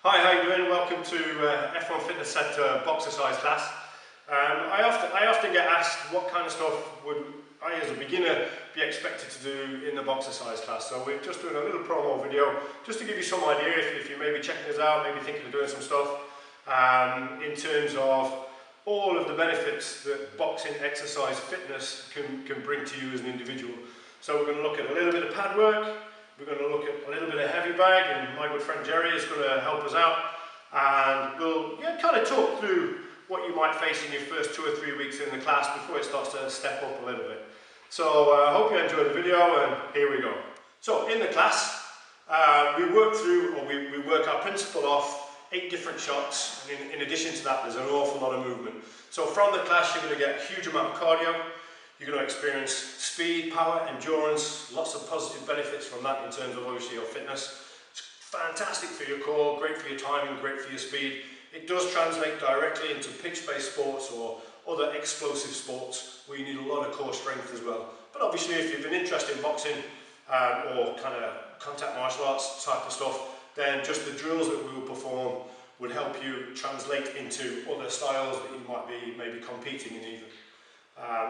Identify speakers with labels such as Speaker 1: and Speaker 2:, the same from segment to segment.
Speaker 1: Hi, how you doing? Welcome to F1 Fitness Centre Boxercise class. I often get asked what kind of stuff would I as a beginner be expected to do in the Boxercise class. So we're just doing a little promo video just to give you some idea if you may be checking us out, maybe thinking of doing some stuff in terms of all of the benefits that boxing exercise fitness can bring to you as an individual. So we're going to look at a little bit of pad work. We're going to look at a little bit of heavy bag, and my good friend Jerry is going to help us out, and we'll kind of talk through what you might face in your first 2 or 3 weeks in the class before it starts to step up a little bit. So I hope you enjoyed the video, and here we go. So in the class, we work our principle off 8 different shots, and in addition to that there's an awful lot of movement. So from the class you're going to get a huge amount of cardio. You're going to experience speed, power, endurance, lots of positive benefits from that in terms of obviously your fitness. It's fantastic for your core, great for your timing, great for your speed. It does translate directly into pitch-based sports or other explosive sports where you need a lot of core strength as well. But obviously if you've been interested in boxing or kind of contact martial arts type of stuff, then just the drills that we will perform would help you translate into other styles that you might be maybe competing in even.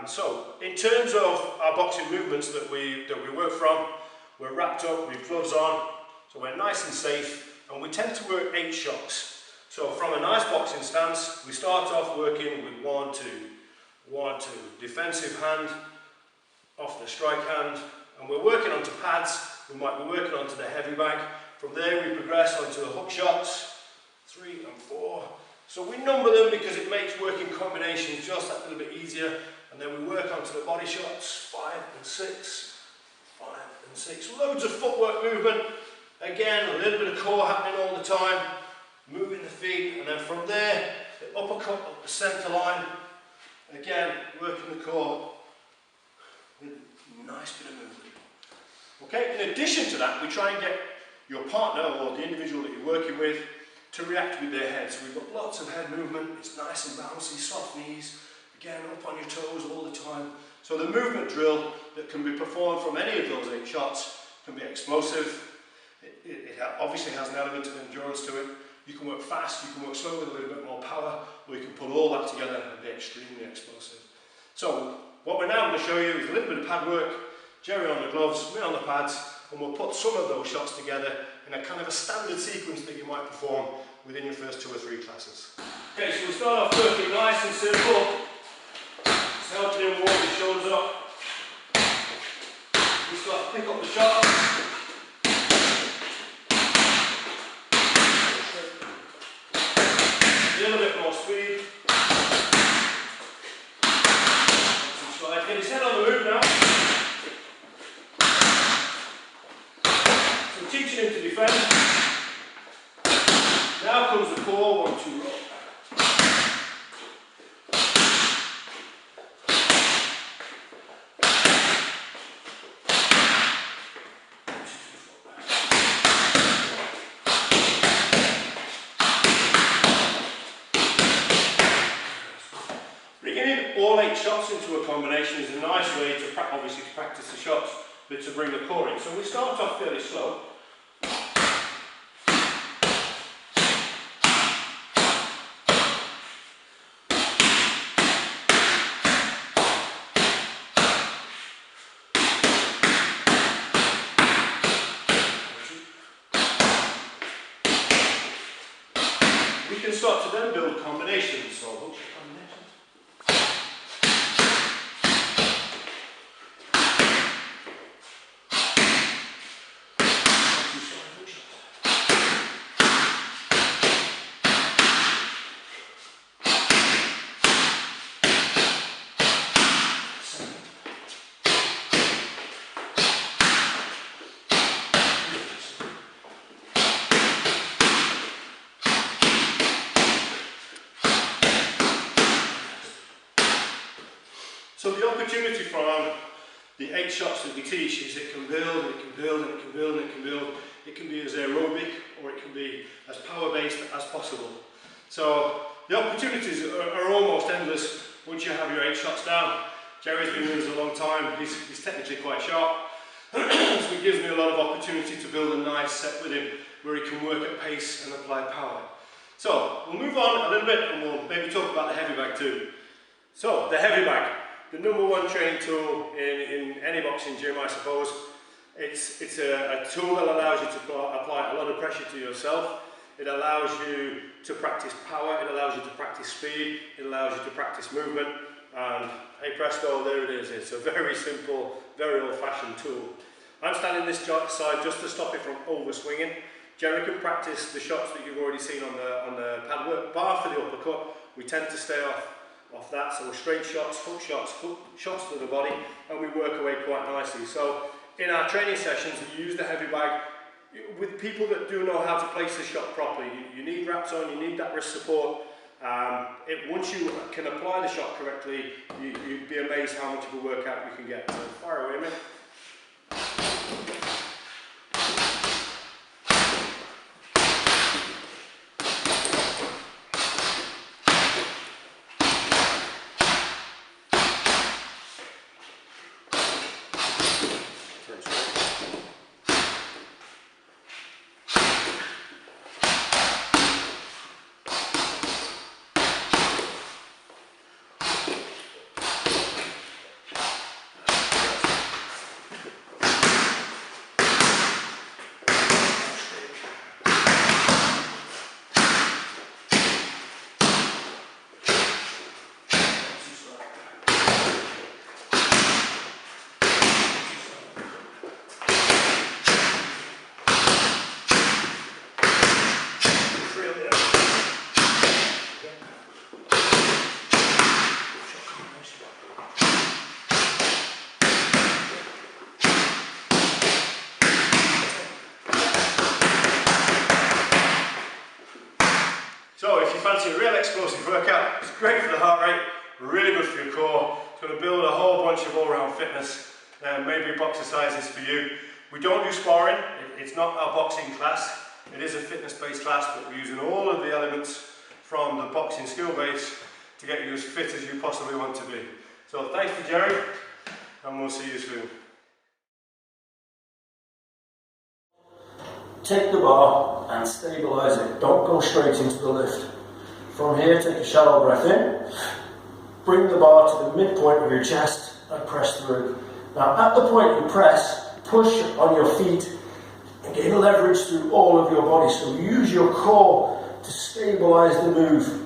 Speaker 1: So in terms of our boxing movements that we work from, we're wrapped up with gloves on, so we're nice and safe, and we tend to work 8 shots. So from a nice boxing stance, we start off working with 1, 2, 1, 2, defensive hand, off the strike hand, and we're working onto pads. We might be working onto the heavy bag. From there we progress onto the hook shots, 3 and 4. So we number them because it makes working combinations just that little bit easier. And then we work onto the body shots, 5 and 6, 5 and 6. Loads of footwork movement. Again, a little bit of core happening all the time. Moving the feet, and then from there, the uppercut up the centre line. Again, working the core with a nice bit of movement. Okay, in addition to that, we try and get your partner or the individual that you're working with to react with their head. So we've got lots of head movement. It's nice and bouncy, soft knees. Again, up on your toes all the time. So the movement drill that can be performed from any of those 8 shots can be explosive. It obviously has an element of endurance to it. You can work fast, you can work slow with a little bit more power, or you can put all that together and be extremely explosive. So what we're now going to show you is a little bit of pad work, Jerry on the gloves, me on the pads, and we'll put some of those shots together in a kind of a standard sequence that you might perform within your first 2 or 3 classes. Okay, so we'll start off working nice and simple. Just helping him warm his shoulders up. We start to pick up the shot. A little bit more speed. Slide. Get his head on the move now. So teaching him to defend. Now comes the core, 1, 2, roll. All 8 shots into a combination is a nice way to obviously to practice the shots, but to bring the core in. So we start off fairly slow. We can start to then build combinations. So combinations. So the opportunity from the 8 shots that we teach is it can build, and it can build, and it can build, and it can build. It can be as aerobic or it can be as power-based as possible. So the opportunities are almost endless once you have your 8 shots down. Jerry's been with us a long time. He's technically quite sharp. So we gives me a lot of opportunity to build a nice set with him where he can work at pace and apply power. So we'll move on a little bit and we'll maybe talk about the heavy bag too. So the heavy bag, the #1 training tool in any boxing gym, I suppose. It's a tool that allows you to apply a lot of pressure to yourself. It allows you to practice power, it allows you to practice speed, it allows you to practice movement, and hey presto, there it is. It's a very simple, very old-fashioned tool. I'm standing this side just to stop it from over-swinging. Jerry can practice the shots that you've already seen on the pad work bar for the uppercut. We tend to stay off that, so straight shots, hook shots to the body, and we work away quite nicely. So in our training sessions, we use the heavy bag with people that do know how to place the shot properly. You need wraps on, you need that wrist support. Once you can apply the shot correctly, you'd be amazed how much of a workout you can get. So fire away, mate. So if you fancy a real explosive workout, it's great for the heart rate, really good for your core. It's going to build a whole bunch of all-round fitness. Maybe Boxercise is for you. We don't do sparring, it's not our boxing class. It is a fitness-based class, but we're using all of the elements from the boxing skill base to get you as fit as you possibly want to be. So thanks to Jerry, and we'll see you soon.
Speaker 2: Take the bar and stabilise it. Don't go straight into the lift. From here, take a shallow breath in. Bring the bar to the midpoint of your chest and press through. Now, at the point you press, push on your feet and gain leverage through all of your body. So use your core to stabilise the move.